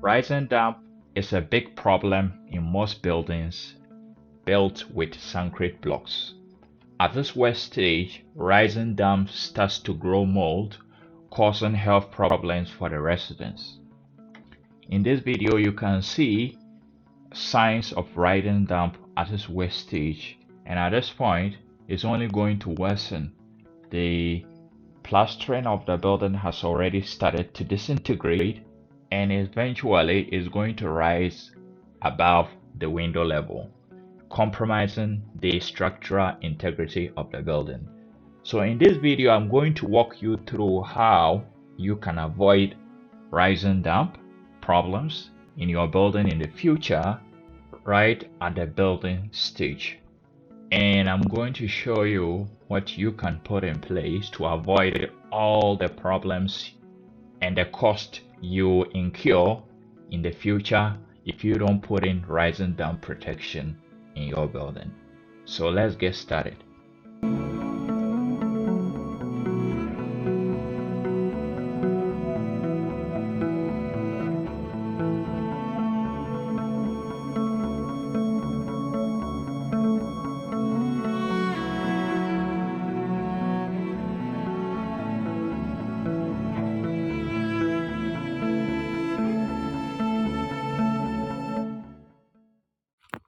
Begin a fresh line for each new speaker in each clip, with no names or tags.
Rise and damp is a big problem in most buildings built with concrete blocks. At this wet stage, rise and damp starts to grow mold, causing health problems for the residents. In this video, you can see signs of rise and damp at this wet stage, and at this point, it's only going to worsen. The plastering of the building has already started to disintegrate and eventually is going to rise above the window level, compromising the structural integrity of the building. So in this video, I'm going to walk you through how you can avoid rise and damp problems in your building in the future, right at the building stage. And I'm going to show you what you can put in place to avoid all the problems and the cost you incur in the future if you don't put in rise and damp protection in your building. So let's get started.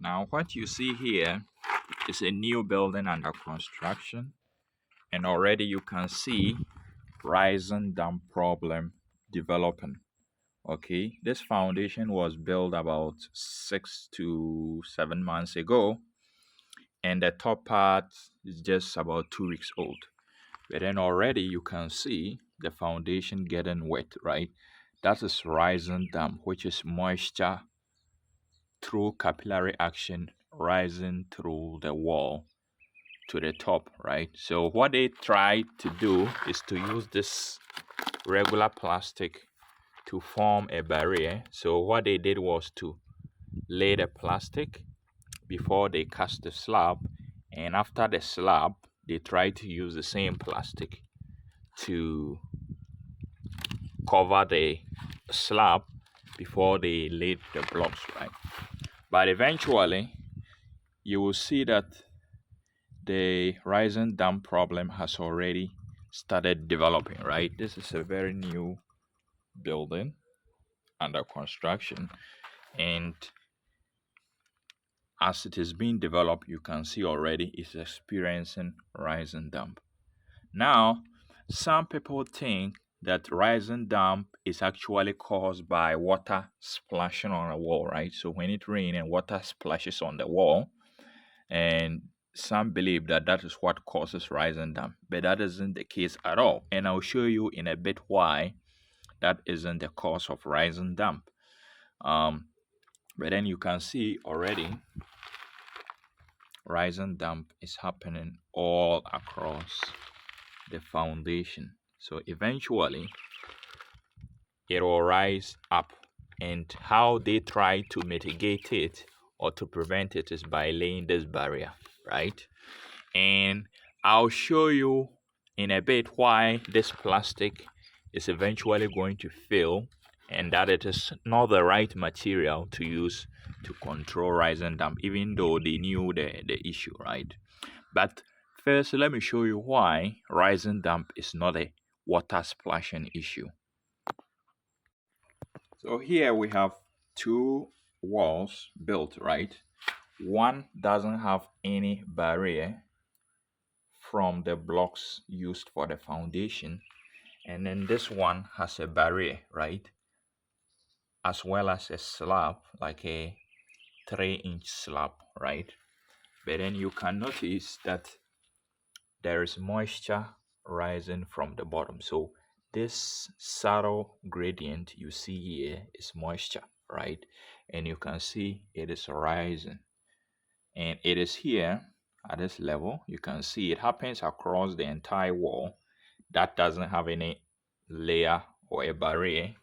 Now what you see here is a new building under construction, and already you can see rise and damp problem developing. Okay, this foundation was built about 6 to 7 months ago, and the top part is just about 2 weeks old. But then already you can see the foundation getting wet, right? That is rise and damp, which is moisture through capillary action rising through the wall to the top, right? So what they tried to do is to use this regular plastic to form a barrier. So what they did was to lay the plastic before they cast the slab, and after the slab they tried to use the same plastic to cover the slab before they laid the blocks, right? But eventually you will see that the rise and damp problem has already started developing, right? This is a very new building under construction, and as it is being developed, you can see already it's experiencing rise and damp. Now, some people think that rise and damp is actually caused by water splashing on a wall, right? So when it rains and water splashes on the wall, and some believe that that is what causes rise and damp, but that isn't the case at all. And I'll show you in a bit why that isn't the cause of rise and damp. But then you can see already rise and damp is happening all across the foundation. So eventually it will rise up, and how they try to mitigate it or to prevent it is by laying this barrier, right? And I'll show you in a bit why this plastic is eventually going to fail, and that it is not the right material to use to control rise and damp, even though they knew the issue, right? But first, let me show you why rise and damp is not a water splashing issue. So here we have two walls built, right? One doesn't have any barrier from the blocks used for the foundation, and then this one has a barrier, right? As well as a slab, like a 3-inch slab, right? But then you can notice that there is moisture rising from the bottom. So this subtle gradient you see here is moisture, right? And you can see it is rising, and it is here at this level. You can see it happens across the entire wall that doesn't have any layer or a barrier,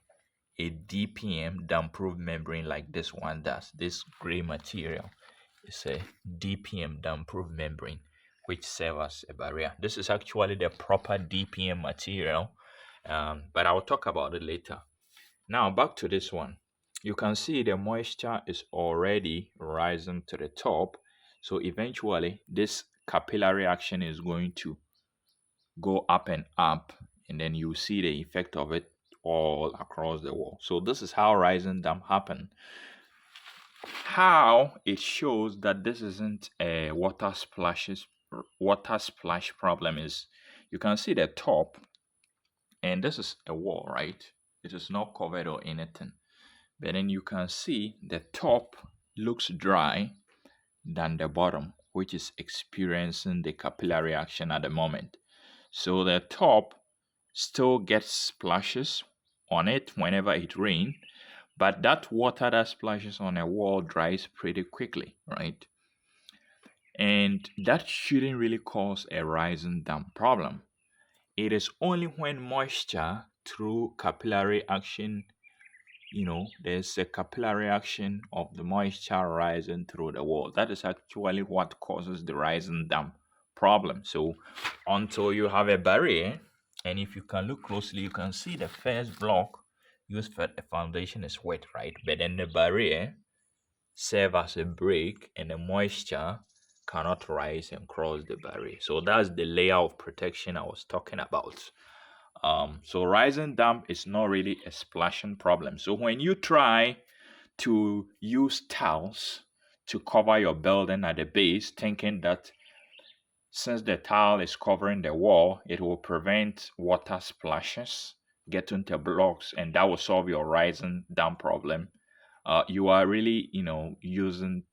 a DPM, damp-proof membrane, like this one does. This gray material is a DPM, damp-proof membrane, which serves as a barrier. This is actually the proper DPM material, but I'll talk about it later. Now back to this one. you can see the moisture is already rising to the top. So eventually this capillary action is going to go up and up, and then you see the effect of it all across the wall. So this is how rising dam happen. How it shows that this isn't a water splash problem is you can see the top, and this is a wall, right? It is not covered or anything. But then you can see the top looks dry than the bottom, which is experiencing the capillary action at the moment. So the top still gets splashes on it whenever it rains, but that water that splashes on a wall dries pretty quickly, right? And that shouldn't really cause a rising dam problem. It is only when moisture through capillary action, there's a capillary action of the moisture rising through the wall. That is actually what causes the rising dam problem. So until you have a barrier, and if you can look closely, you can see the first block used for the foundation is wet, right? But then the barrier serve as a break, and the moisture cannot rise and cross the barrier. So that's the layer of protection I was talking about. So rising damp is not really a splashing problem. So when you try to use tiles to cover your building at the base, thinking that since the tile is covering the wall, it will prevent water splashes getting to blocks, and that will solve your rising damp problem. You are really, using,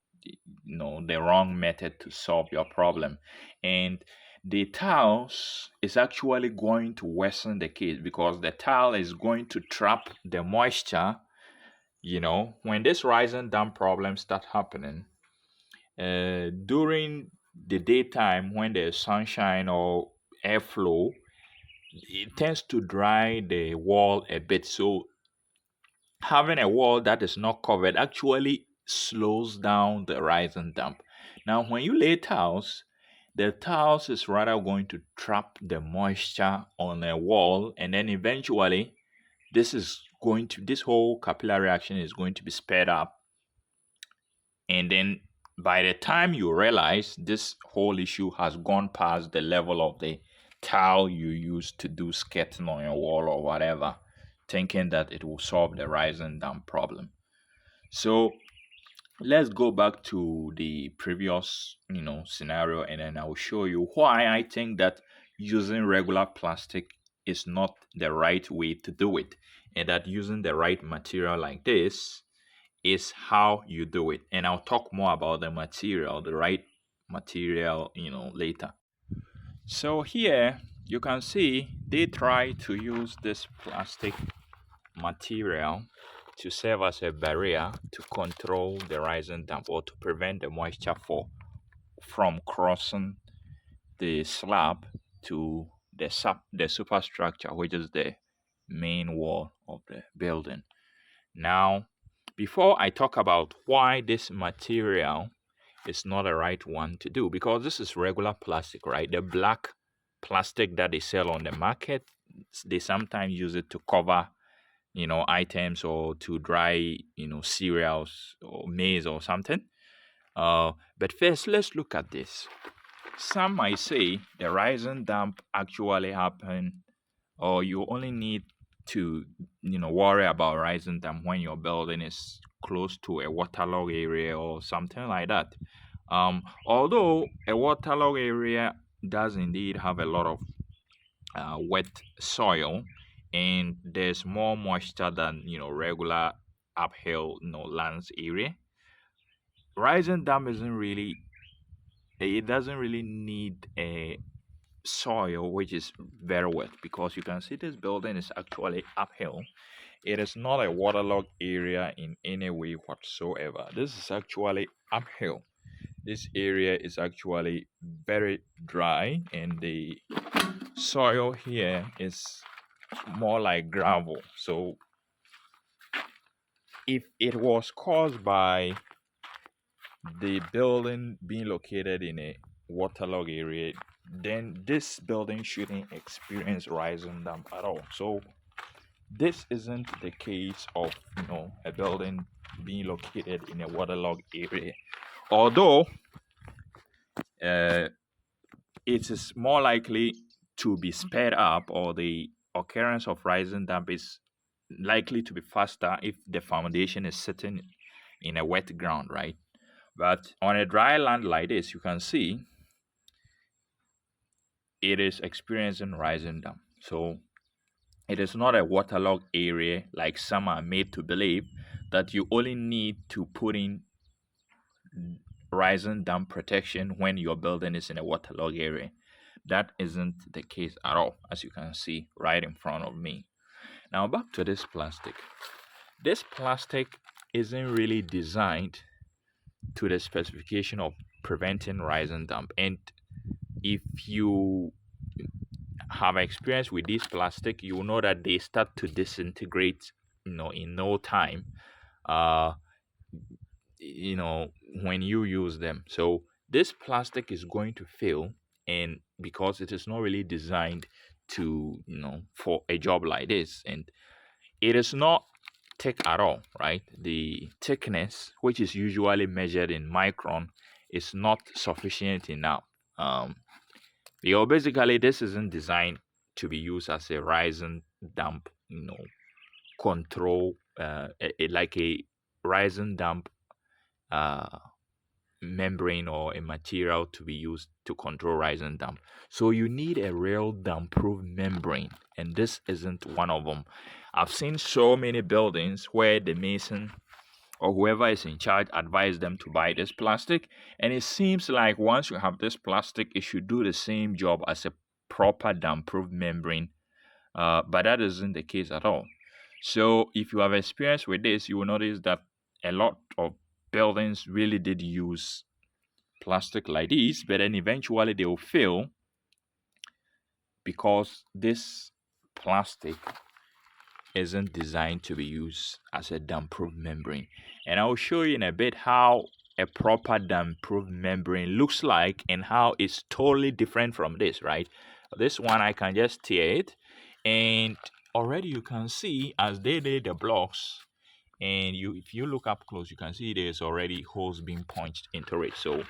the wrong method to solve your problem, and the tiles is actually going to worsen the case because the tile is going to trap the moisture. When this rising damp problem start happening, during the daytime when there's sunshine or airflow, it tends to dry the wall a bit. So having a wall that is not covered actually slows down the rise and damp. Now, when you lay tiles, the tiles is rather going to trap the moisture on a wall, and then eventually this whole capillary action is going to be sped up, and then by the time you realize this whole issue has gone past the level of the tile you used to do skirting on your wall or whatever, thinking that it will solve the rise and damp problem. So let's go back to the previous, scenario, and then I will show you why I think that using regular plastic is not the right way to do it, and that using the right material like this is how you do it. And I'll talk more about the right material, later. So here you can see they try to use this plastic material to serve as a barrier to control the rising damp or to prevent the moisture from crossing the slab to the superstructure, which is the main wall of the building. Now, before I talk about why this material is not the right one to do, because this is regular plastic, right? The black plastic that they sell on the market, they sometimes use it to cover, items or to dry, cereals or maize or something. But first, let's look at this. Some might say the rising damp actually happen, or you only need to, worry about rising damp when your building is close to a waterlogged area or something like that. Although a waterlogged area does indeed have a lot of wet soil, and there's more moisture than regular uphill lands area. Rising dam isn't really it doesn't really need a soil which is very wet, because you can see this building is actually uphill. It is not a waterlogged area in any way whatsoever. This is actually uphill. This area is actually very dry, and the soil here is more like gravel. So if it was caused by the building being located in a waterlogged area, then this building shouldn't experience rising damp at all. So This isn't the case of a building being located in a waterlogged area, although uh, it is more likely to be sped up, or the occurrence of rising damp is likely to be faster if the foundation is sitting in a wet ground, right? But on a dry land like this, you can see it is experiencing rising damp. So it is not a waterlogged area like some are made to believe, that you only need to put in rising damp protection when your building is in a waterlogged area. That isn't the case at all, as you can see right in front of me. Now back to this plastic. This plastic isn't really designed to the specification of preventing rising damp. And if you have experience with this plastic, you will know that they start to disintegrate, in no time. Uh, when you use them. So this plastic is going to fail, and because it is not really designed to, for a job like this, and it is not thick at all, right? The thickness, which is usually measured in micron, is not sufficient enough. Basically this isn't designed to be used as a rising damp, control, like a rising damp uh membrane or a material to be used to control rise and damp. So you need a real damp-proof membrane, and this isn't one of them. I've seen so many buildings where the mason or whoever is in charge advised them to buy this plastic, and it seems like once you have this plastic, it should do the same job as a proper damp-proof membrane, but that isn't the case at all. So if you have experience with this, you will notice that a lot of buildings really did use plastic like this, but then eventually they will fail because this plastic isn't designed to be used as a damp-proof membrane. And I'll show you in a bit how a proper damp-proof membrane looks like and how it's totally different from this, right? This one, I can just tear it, and already you can see as they did the blocks, and if you look up close, you can see there's already holes being punched into it. So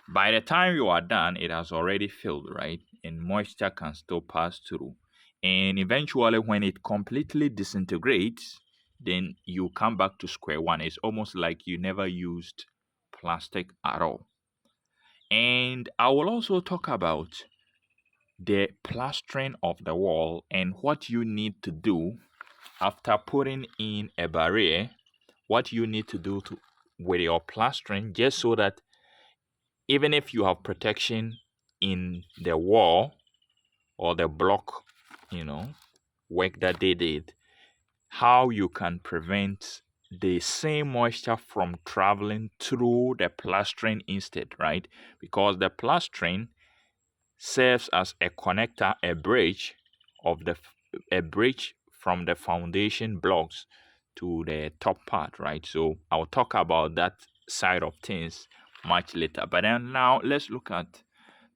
by the time you are done, it has already filled, right? And moisture can still pass through. And eventually, when it completely disintegrates, then you come back to square one. It's almost like you never used plastic at all. And I will also talk about the plastering of the wall and what you need to do after putting in a barrier, what you need to do with your plastering, just so that even if you have protection in the wall or the block, work that they did, how you can prevent the same moisture from traveling through the plastering instead, right? Because the plastering serves as a connector, a bridge from the foundation blocks to the top part, right? So I'll talk about that side of things much later. But then now let's look at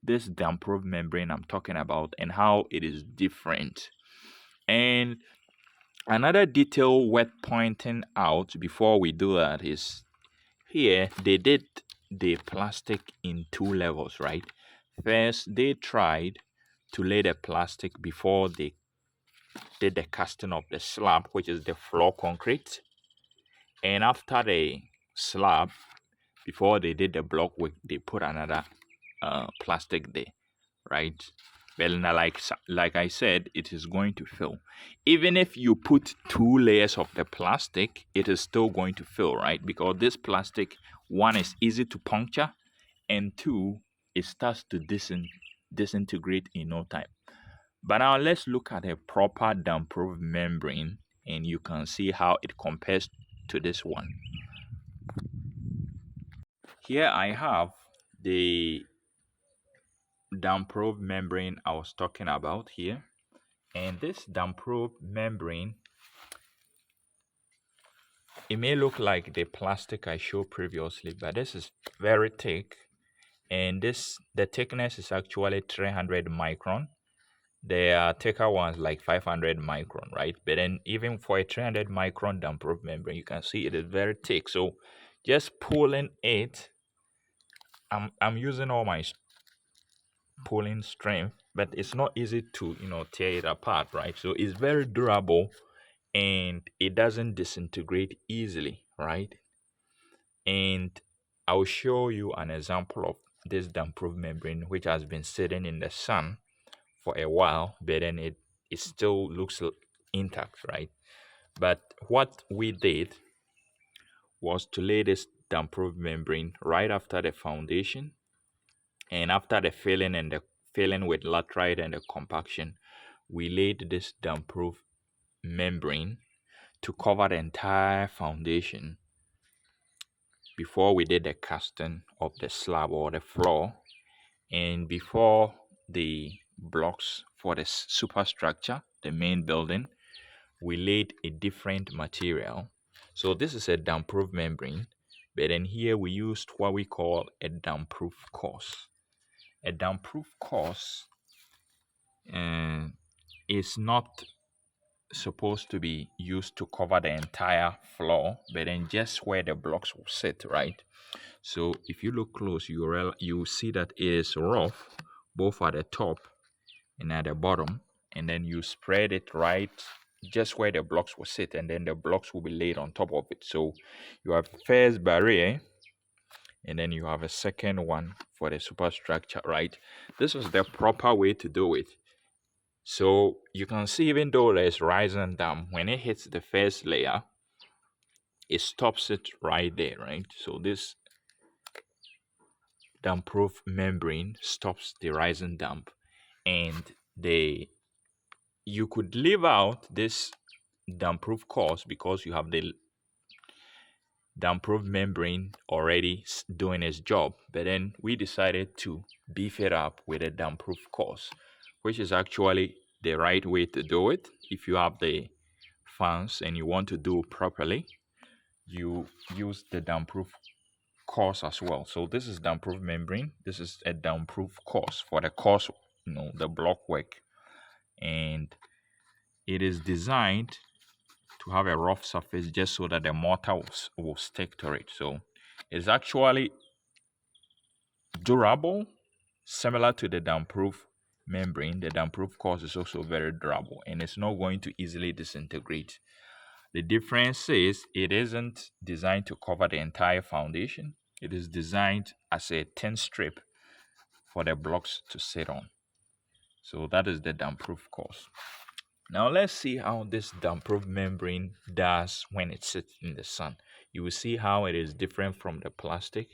this damp-proof membrane I'm talking about and how it is different. And another detail worth pointing out before we do that is here they did the plastic in two levels, right? First, they tried to lay the plastic before they did the casting of the slab, which is the floor concrete. And after the slab, before they did the block work, they put another plastic there, right? Well, now, like I said, it is going to fill. Even if you put two layers of the plastic, it is still going to fill, right? Because this plastic, one, is easy to puncture, and two, it starts to disintegrate in no time. But now let's look at a proper damp-proof membrane, and you can see how it compares to this one. Here I have the damp-proof membrane I was talking about here. And this damp-proof membrane, it may look like the plastic I showed previously, but this is very thick. And the thickness is actually 300 micron. There are thicker ones like 500 micron, right? But then even for a 300 micron damp-proof membrane, you can see it is very thick. So just pulling it, I'm using all my pulling strength, but it's not easy to tear it apart, right? So it's very durable and it doesn't disintegrate easily, right? And I'll show you an example of this damp-proof membrane which has been sitting in the sun for a while, but then it still looks intact, right? But what we did was to lay this damp-proof membrane right after the foundation, and after the filling and the filling with laterite and the compaction, we laid this damp-proof membrane to cover the entire foundation before we did the casting of the slab or the floor, and before the blocks for the superstructure, the main building, we laid a different material. So this is a damp-proof membrane, but then here we used what we call a damp-proof course. A damp-proof course is not supposed to be used to cover the entire floor, but then just where the blocks will sit, right? So if you look close, you see that it is rough both at the top and at the bottom, and then you spread it right just where the blocks will sit, and then the blocks will be laid on top of it. So you have first barrier, and then you have a second one for the superstructure, right? This is the proper way to do it. So you can see, even though there's rise and damp, when it hits the first layer, it stops it right there, right? So this damp-proof membrane stops the rise and damp, and you could leave out this damp-proof course because you have the damp-proof membrane already doing its job. But then we decided to beef it up with a damp-proof course, which is actually the right way to do it. If you have the fans and you want to do it properly, you use the damp-proof course as well. So this is damp-proof membrane. This is a damp-proof course for the course, the block work, and it is designed to have a rough surface just so that the mortar will stick to it. So it's actually durable, similar to the damp-proof membrane. The damp-proof course is also very durable and it's not going to easily disintegrate. The difference is it isn't designed to cover the entire foundation. It is designed as a thin strip for the blocks to sit on. So that is the damp-proof course. Now let's see how this damp-proof membrane does when it sits in the sun. You will see how it is different from the plastic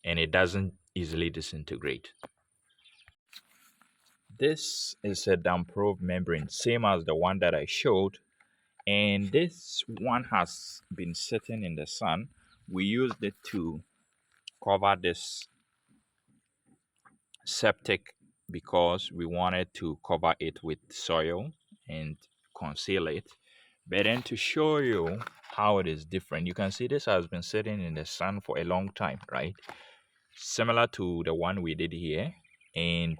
and it doesn't easily disintegrate. This is a damp-proof membrane, same as the one that I showed, and this one has been sitting in the sun. We used it to cover this septic because we wanted to cover it with soil and conceal it. But then to show you how it is different, you can see this has been sitting in the sun for a long time, right? Similar to the one we did here. And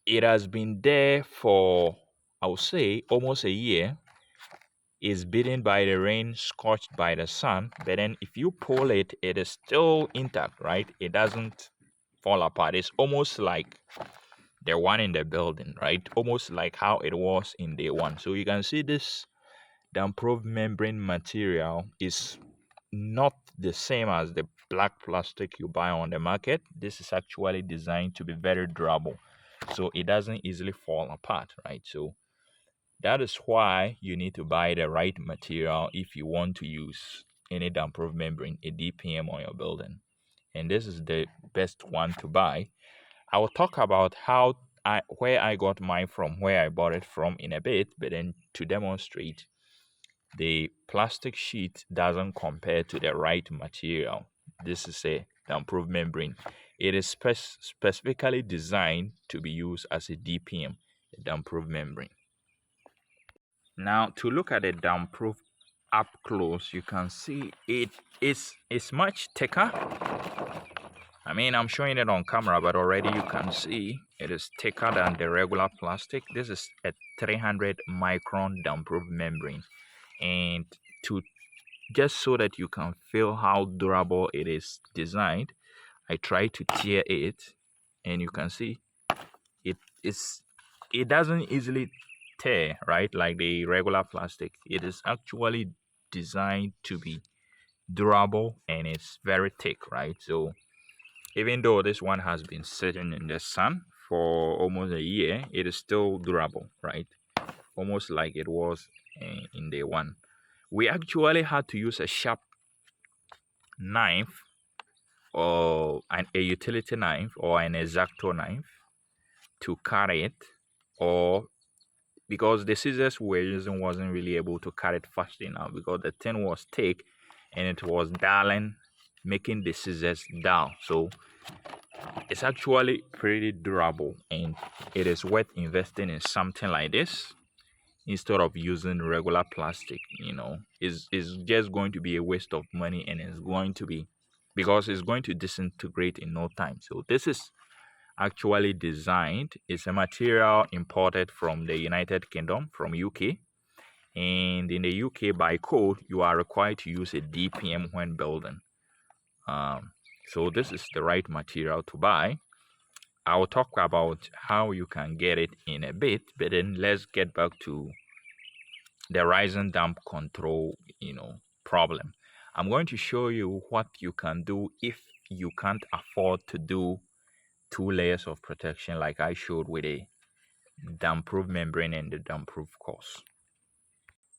it has been there for, I would say, almost a year. It's beaten by the rain, scorched by the sun. But then if you pull it, it is still intact, right? It doesn't fall apart. It's almost like the one in the building, right? Almost like how it was in day one. So you can see this damp-proof membrane material is not the same as the black plastic you buy on the market. This is actually designed to be very durable, so it doesn't easily fall apart, right? So that is why you need to buy the right material if you want to use any damp-proof membrane, a DPM, on your building. And this is the best one to buy. I will talk about where I got mine from, where I bought it from in a bit, but then to demonstrate, the plastic sheet doesn't compare to the right material. This is a damp-proof membrane. It is specifically designed to be used as a DPM, a damp-proof membrane. Now, to look at the damp-proof up close, you can see it's much thicker I mean, I'm showing it on camera, but already you can see it is thicker than the regular plastic. This is a 300 micron damp-proof membrane. And to just so that you can feel how durable it is designed, I try to tear it, and you can see it is it doesn't easily tear, right? Like the regular plastic. It is actually designed to be durable, and it's very thick, right? So even though this one has been sitting in the sun for almost a year, it is still durable, right? Almost like it was in day one. We actually had to use a sharp knife, or a utility knife or an exacto knife to cut it, or because the scissors we were using wasn't really able to cut it fast enough because the thing was thick and it was dulling, making the scissors dull. So it's actually pretty durable, and it is worth investing in something like this instead of using regular plastic. It's just going to be a waste of money, and it's going to be because it's going to disintegrate in no time. So this is actually designed. It's a material imported from the United Kingdom, from UK. And in the UK, by code, you are required to use a DPM when building. So this is the right material to buy. I'll talk about how you can get it in a bit, but then let's get back to the rising damp control, problem. I'm going to show you what you can do if you can't afford to do two layers of protection like I showed with a damp-proof membrane and the damp-proof course.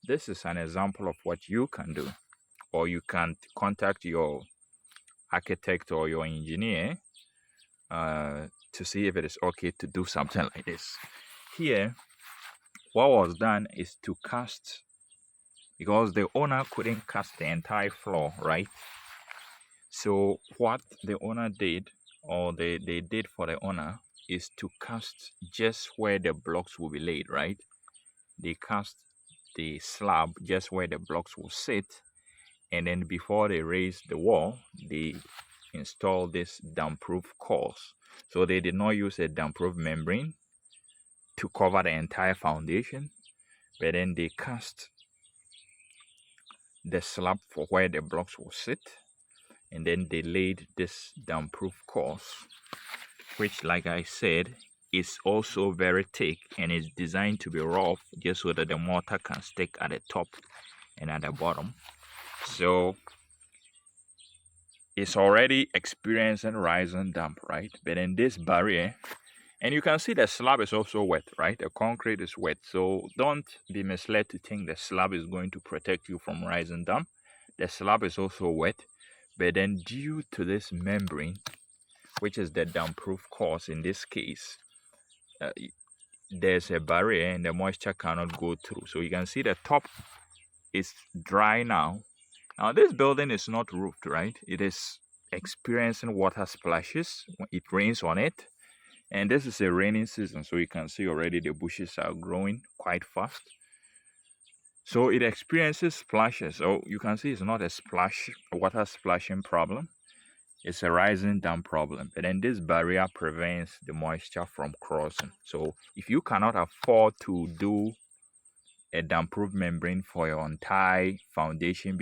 This is an example of what you can do, or you can contact your architect or your engineer to see if it is okay to do something like this. Here, what was done is to cast, because the owner couldn't cast the entire floor, right? So what the owner did, or they did for the owner, is to cast just where the blocks will be laid, right? They cast the slab just where the blocks will sit, and then before they raise the wall, they install this damp-proof course. So they did not use a damp-proof membrane to cover the entire foundation, but then they cast the slab for where the blocks will sit, and then they laid this damp-proof course, which, like I said, is also very thick and is designed to be rough just so that the mortar can stick at the top and at the bottom. So it's already experiencing rising damp, right? But in this barrier, and you can see the slab is also wet, right? The concrete is wet. So don't be misled to think the slab is going to protect you from rising damp. The slab is also wet, but then due to this membrane, which is the damp-proof course in this case, there's a barrier and the moisture cannot go through. So you can see the top is dry now. Now this building is not roofed, right? It is experiencing water splashes when it rains on it. And this is a raining season, so you can see already the bushes are growing quite fast. So it experiences splashes. So you can see it's not a water splashing problem. It's a rising damp problem. And then this barrier prevents the moisture from crossing. So if you cannot afford to do a damp-proof membrane for your entire foundation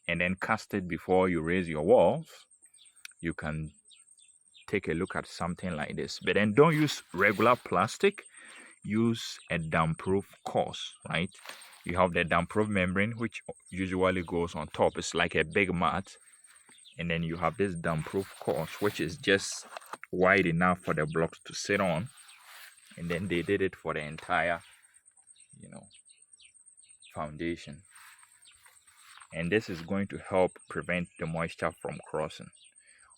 and then cast it before you raise your walls, you can take a look at something like this. But then don't use regular plastic. Use a damp-proof course, right? You have the damp-proof membrane, which usually goes on top. It's like a big mat. And then you have this damp-proof course, which is just wide enough for the blocks to sit on. And then they did it for the entire, foundation. And this is going to help prevent the moisture from crossing.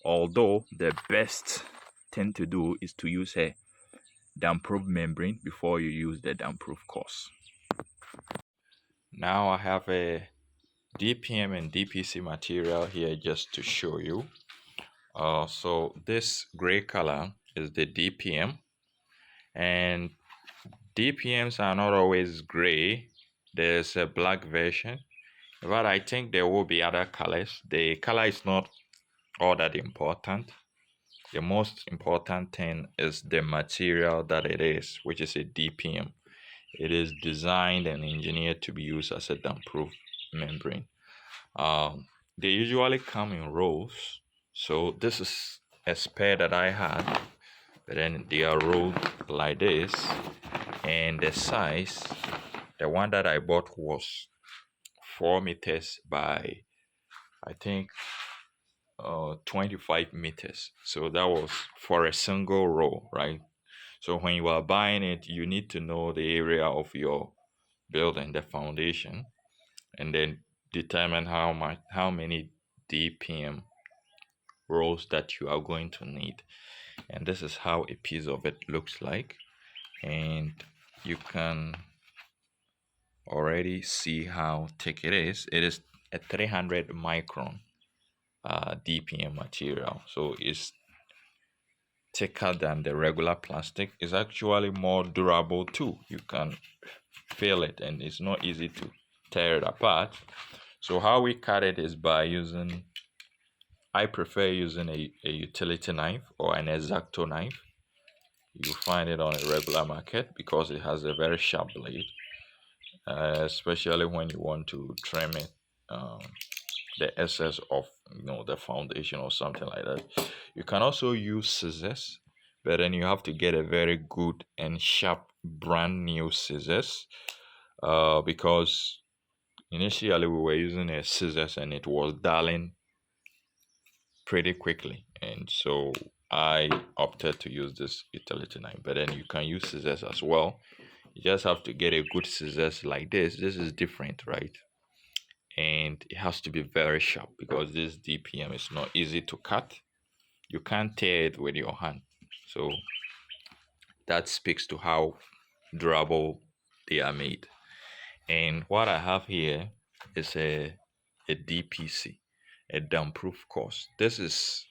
Although the best thing to do is to use a damp-proof membrane before you use the damp-proof course. Now I have a DPM and DPC material here just to show you. So this gray color is the DPM, and DPMs are not always gray. There's a black version, but I think there will be other colors. The color is not all that important. The most important thing is the material that it is, which is a DPM. It is designed and engineered to be used as a damp-proof membrane. They usually come in rolls. So this is a spare that I had, but then they are rolled like this. And the size, the one that I bought was 4 meters by, I think, 25 meters. So that was for a single roll, right? So when you are buying it, you need to know the area of your building, the foundation, and then determine how many DPM rolls that you are going to need. And this is how a piece of it looks like. And you can already see how thick it is. It is a 300 micron DPM material. So it's thicker than the regular plastic. It's actually more durable too. You can feel it and it's not easy to tear it apart. So how we cut it is by using, I prefer using a utility knife or an X-Acto knife. You find it on a regular market because it has a very sharp blade, especially when you want to trim it, the excess of the foundation or something like that. You can also use scissors, but then you have to get a very good and sharp brand new scissors, because initially we were using a scissors and it was dulling pretty quickly, and so I opted to use this utility knife. But then you can use scissors as well. You just have to get a good scissors like this. This is different, right? And it has to be very sharp because this DPM is not easy to cut. You can't tear it with your hand. So that speaks to how durable they are made. And what I have here is a DPC, a damp proof course. This is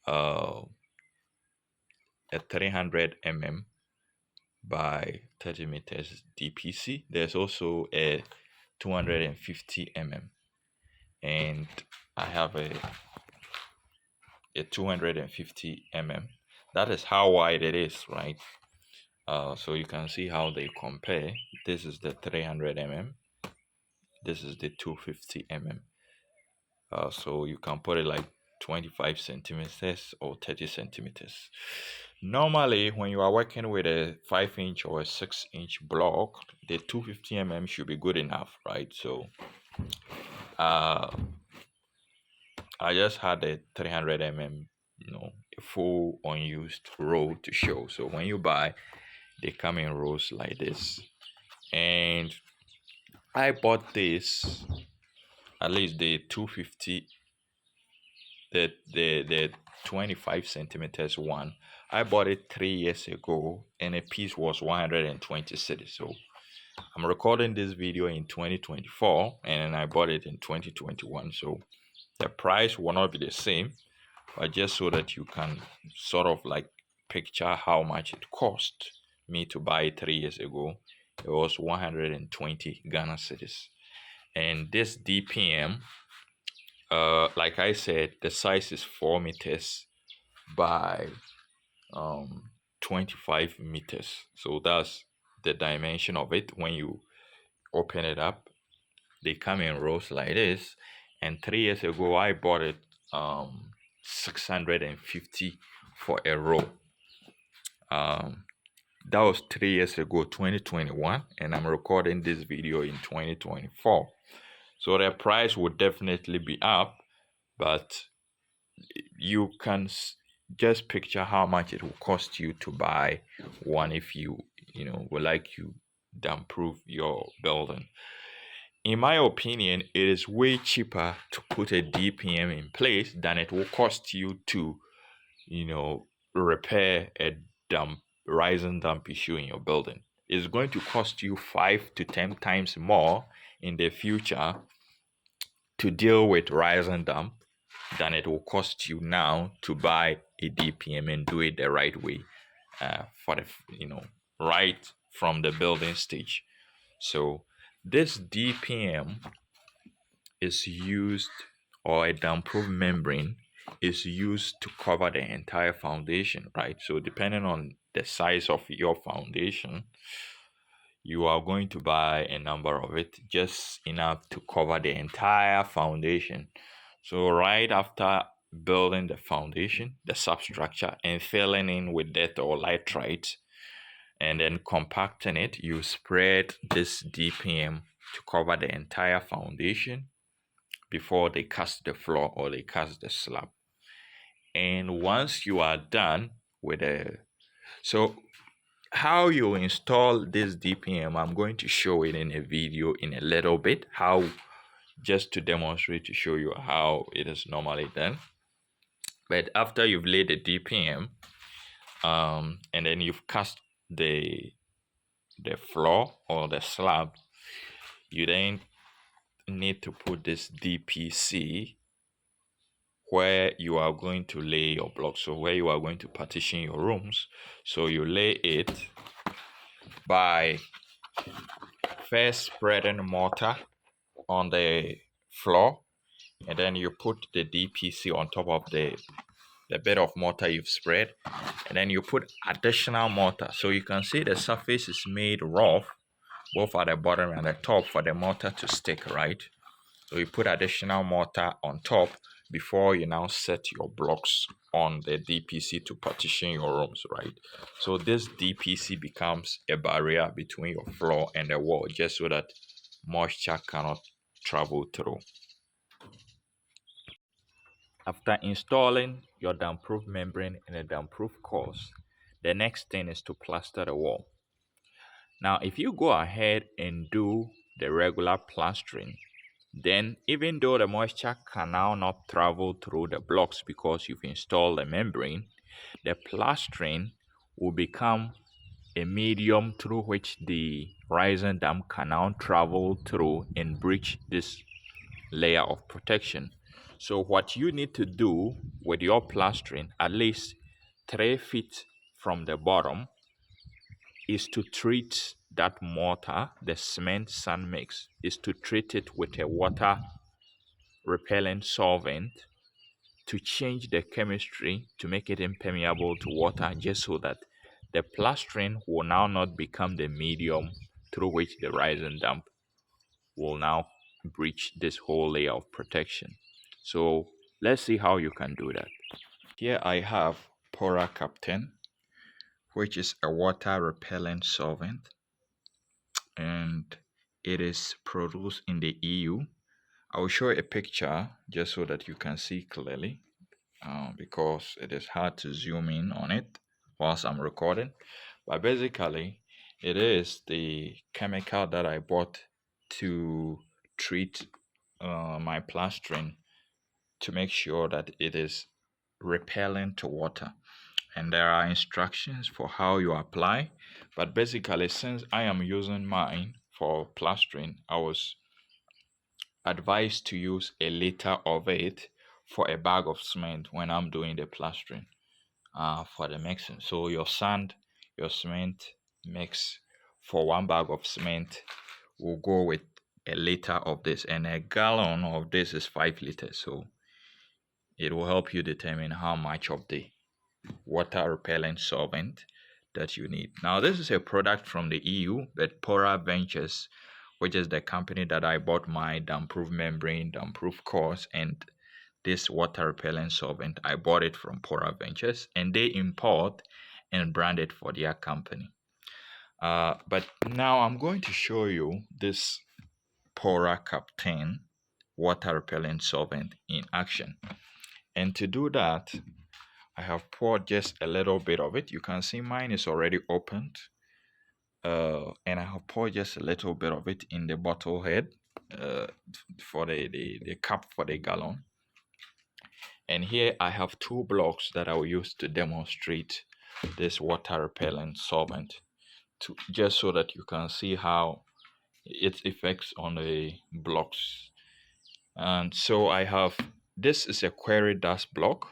uh, a 300 mm by 30 meters DPC. There's also a 250 mm, and I have a 250 mm. That is how wide it is, right? So you can see how they compare. This is the 300 mm. This is the 250 mm. So you can put it like 25 centimeters or 30 centimeters. Normally, when you are working with a 5-inch or a 6-inch block, the 250 mm should be good enough, right? So uh, I just had a 300 mm, a full unused roll to show. So when you buy, they come in rolls like this. And I bought this, at least the 250, the 25 centimeters one. I bought it 3 years ago and a piece was 120 cities. So I'm recording this video in 2024 and I bought it in 2021. So the price will not be the same, but just so that you can sort of like picture how much it cost me to buy it 3 years ago. It was 120 Ghana cedis. And this DPM, like I said, the size is 4 meters by 25 meters. So that's the dimension of it. When you open it up, they come in rows like this. And 3 years ago, I bought it 650 for a row. That was 3 years ago, 2021, and I'm recording this video in 2024. So the price would definitely be up, but you can just picture how much it will cost you to buy one if you would like to improve your building. In my opinion, it is way cheaper to put a DPM in place than it will cost you to repair a rise and dump issue in your building. It's going to cost you 5 to 10 times more in the future to deal with rise and dump than it will cost you now to buy a DPM and do it the right way, for the right from the building stage. So this DPM is used, or a damp-proof membrane is used to cover the entire foundation, right? So depending on the size of your foundation, you are going to buy a number of it, just enough to cover the entire foundation. So right after building the foundation, the substructure, and filling in with dirt or laterite, and then compacting it, you spread this DPM to cover the entire foundation before they cast the floor or they cast the slab. And once you are done with the, so how you install this DPM, I'm going to show it in a video in a little bit, how, just to demonstrate, to show you how it is normally done. But after you've laid the DPM, and then you've cast the floor or the slab, you then need to put this DPC where you are going to lay your blocks, so where you are going to partition your rooms. So you lay it by first spreading mortar on the floor, and then you put the DPC on top of the bed of mortar you've spread, and then you put additional mortar. So you can see the surface is made rough both at the bottom and the top for the mortar to stick, right? So you put additional mortar on top before you now set your blocks on the DPC to partition your rooms, right? So this DPC becomes a barrier between your floor and the wall, just so that moisture cannot travel through. After installing your damp-proof membrane and a damp-proof course, the next thing is to plaster the wall. Now, if you go ahead and do the regular plastering, then even though the moisture can now not travel through the blocks because you've installed the membrane, the plastering will become a medium through which the rising damp can now travel through and breach this layer of protection. So what you need to do with your plastering, at least 3 feet from the bottom, is to treat that mortar, the cement sand mix, is to treat it with a water repellent solvent to change the chemistry to make it impermeable to water, just so that the plastering will now not become the medium through which the rising damp will now breach this whole layer of protection. So let's see how you can do that. Here I have Pora Captain, which is a water repellent solvent, and it is produced in the EU. I will show a picture just so that you can see clearly, because it is hard to zoom in on it whilst I'm recording. But basically, it is the chemical that I bought to treat my plastering, to make sure that it is repellent to water. And there are instructions for how you apply. But basically, since I am using mine for plastering, I was advised to use a liter of it for a bag of cement when I'm doing the plastering, for the mixing. So your sand, your cement mix for 1 bag of cement will go with a liter of this, and a gallon of this is 5 liters. So it will help you determine how much of the water repellent solvent that you need. Now, this is a product from the EU, but Pora Ventures, which is the company that I bought my damp-proof membrane, damp-proof course, and this water repellent solvent, I bought it from Pora Ventures, and they import and brand it for their company. But now I'm going to show you this Pora Captain water repellent solvent in action. And to do that, I have poured just a little bit of it. You can see mine is already opened. And I have poured just a little bit of it in the bottle head, for the cup for the gallon. And here I have 2 blocks that I will use to demonstrate this water repellent solvent, just so that you can see how its effects on the blocks. And so I have, this is a quarry dust block.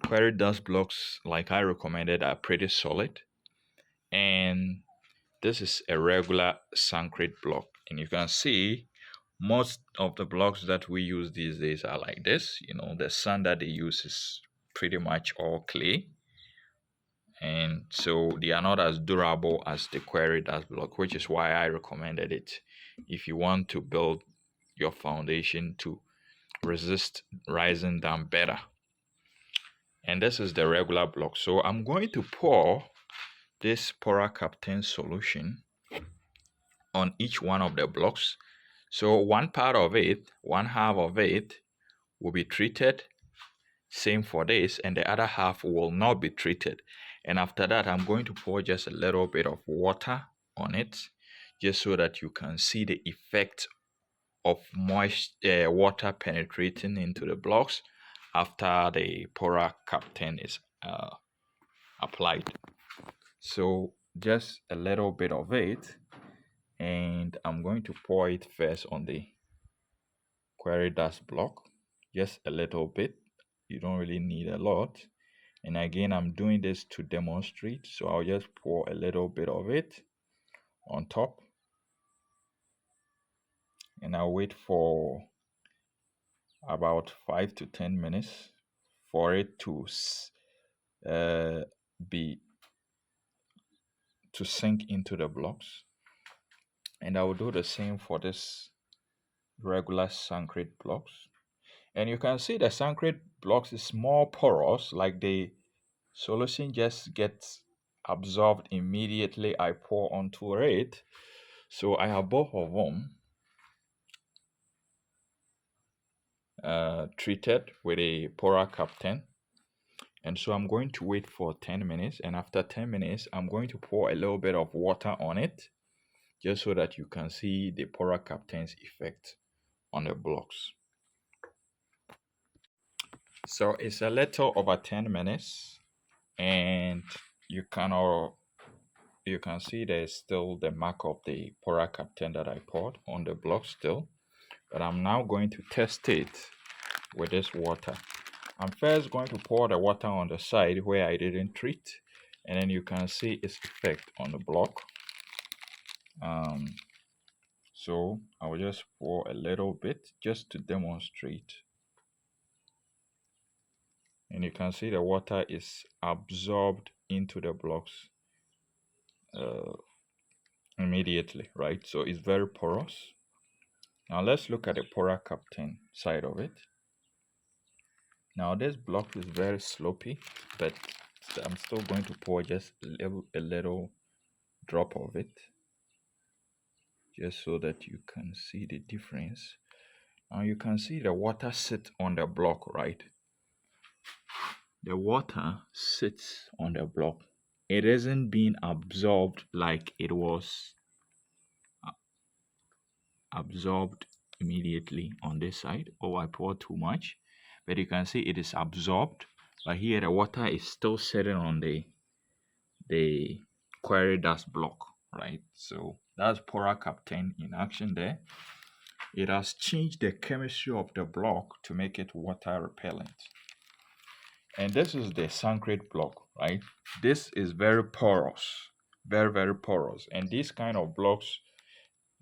Quarry dust blocks, like I recommended, are pretty solid. And this is a regular concrete block. And you can see Most of the blocks that we use these days are like this. The sand that they use is pretty much all clay, and so they are not as durable as the quarry dust block, which is why I recommended it if you want to build your foundation to resist rising down better. And this is the regular block. So I'm going to pour this Pora Captain solution on each one of the blocks. So one part of it, one half of it will be treated, same for this, and the other half will not be treated. And after that, I'm going to pour just a little bit of water on it, just so that you can see the effect of water penetrating into the blocks after the Pora Captain is applied. So just a little bit of it, and I'm going to pour it first on the quarry dust block, just a little bit. You don't really need a lot. And again, I'm doing this to demonstrate, so I'll just pour a little bit of it on top, and I'll wait for about 5 to 10 minutes for it to uh, be to sink into the blocks. And I will do the same for this regular concrete blocks. And you can see the concrete blocks is more porous, like the solution just gets absorbed immediately I pour onto it. So I have both of them treated with a Pora Captain. And so I'm going to wait for 10 minutes. And after 10 minutes, I'm going to pour a little bit of water on it, just so that you can see the Pora Captain's effect on the blocks. So it's a little over 10 minutes, and you can see there's still the mark of the Pora Captain that I poured on the block still. But I'm now going to test it with this water. I'm first going to pour the water on the side where I didn't treat, and then you can see its effect on the block. So I will just pour a little bit just to demonstrate. And you can see the water is absorbed into the blocks immediately, right? So it's very porous. Now let's look at the Pora Captain side of it. Now this block is very slopey, but I'm still going to pour just a little drop of it, just so that you can see the difference. Now you can see the water sits on the block, right? The water sits on the block. It isn't being absorbed like it was absorbed immediately on this side. Oh, I poured too much, but you can see it is absorbed. But here the water is still sitting on the quarry dust block, right? So that's Pora Captain in action there. It has changed the chemistry of the block to make it water repellent. And this is the concrete block, right? This is very porous, very, very porous. And these kind of blocks,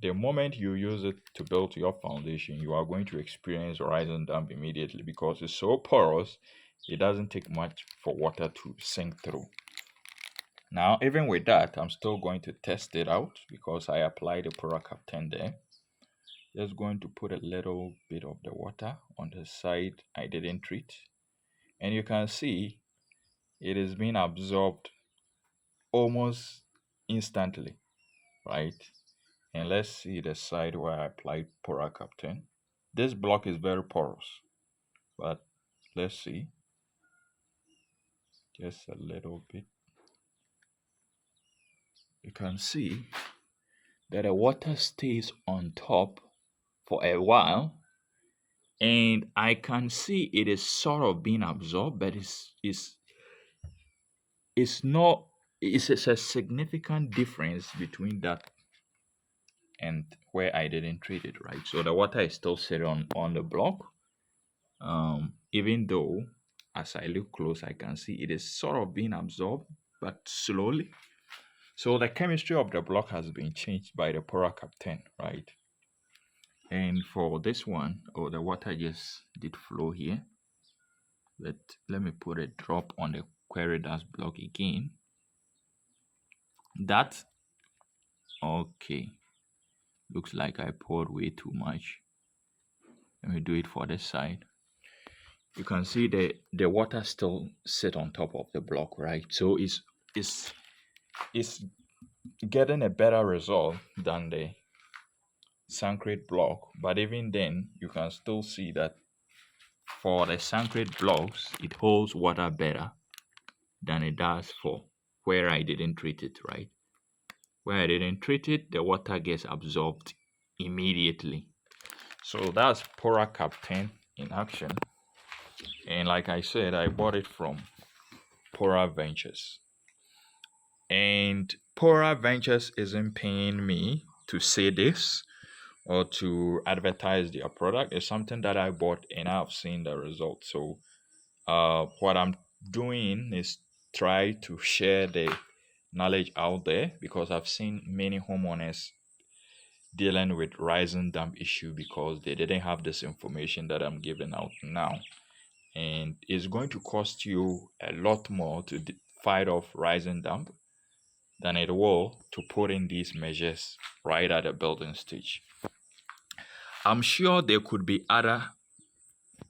the moment you use it to build your foundation, you are going to experience rise and damp immediately, because it's so porous, it doesn't take much for water to sink through. Now, even with that, I'm still going to test it out because I applied the Pora Captain there. Just going to put a little bit of the water on the side I didn't treat. And you can see it is being absorbed almost instantly, right? And let's see the side where I applied Pora Captain. This block is very porous, but let's see. Just a little bit. You can see that the water stays on top for a while, and I can see it is sort of being absorbed, but it's not. It's a significant difference between that and where I didn't treat it, right? So the water is still sitting on the block, even though as I look close, I can see it is sort of being absorbed, but slowly. So the chemistry of the block has been changed by the Pora Captain, right? And for this one, oh, the water just did flow here. Let me put a drop on the query dash block again. That okay. Looks like I poured way too much. Let me do it for this side. You can see the water still sit on top of the block, right? So it's getting a better result than the concrete block. But even then, you can still see that for the concrete blocks, it holds water better than it does for where I didn't treat it, right? Where I didn't treat it, the water gets absorbed immediately. So that's Pora Captain in action. And like I said, I bought it from Pora Ventures. And Pora Ventures isn't paying me to say this or to advertise their product. It's something that I bought and I've seen the result. So what I'm doing is try to share the knowledge out there because I've seen many homeowners dealing with rising damp issue because they didn't have this information that I'm giving out now. And it's going to cost you a lot more to fight off rising damp than it will to put in these measures right at the building stage. I'm sure there could be other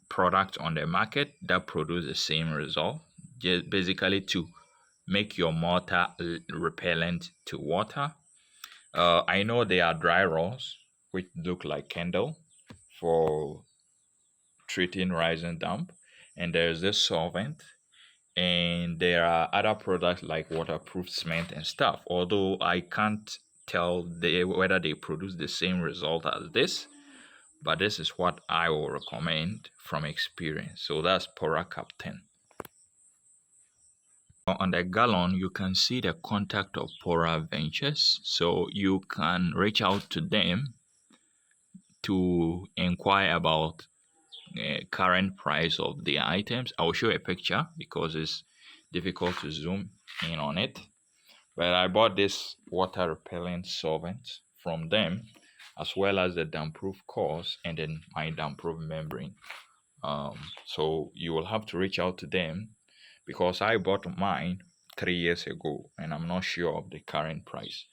products on the market that produce the same result, just basically to make your mortar repellent to water. I know there are dry rolls which look like candle for treating rising damp, and there's this solvent, and there are other products like waterproof cement and stuff. Although I can't tell whether they produce the same result as this, but this is what I will recommend from experience. So that's Pora Captain. On the gallon, you can see the contact of Pora Ventures. So you can reach out to them to inquire about current price of the items. I'll show a picture because it's difficult to zoom in on it. But I bought this water repellent solvent from them, as well as the damp-proof course and then my damp-proof membrane. So you will have to reach out to them because I bought mine 3 years ago and I'm not sure of the current price.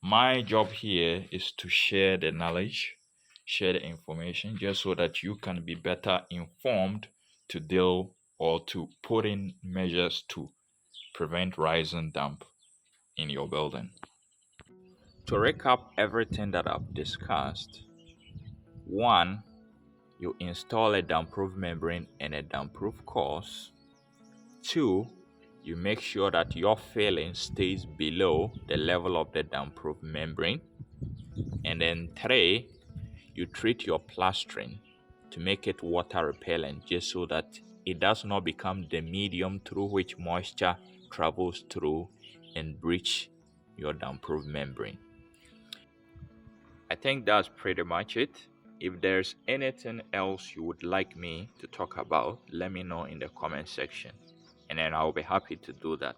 My job here is to share the knowledge, share the information, just so that you can be better informed to deal or to put in measures to prevent rising damp in your building. To recap everything that I've discussed, one, you install a damp-proof membrane and a damp-proof course. Two, you make sure that your filling stays below the level of the damp-proof membrane. And then three, you treat your plastering to make it water repellent just so that it does not become the medium through which moisture travels through and breach your damp-proof membrane. I think that's pretty much it. If there's anything else you would like me to talk about, let me know in the comment section and then I'll be happy to do that.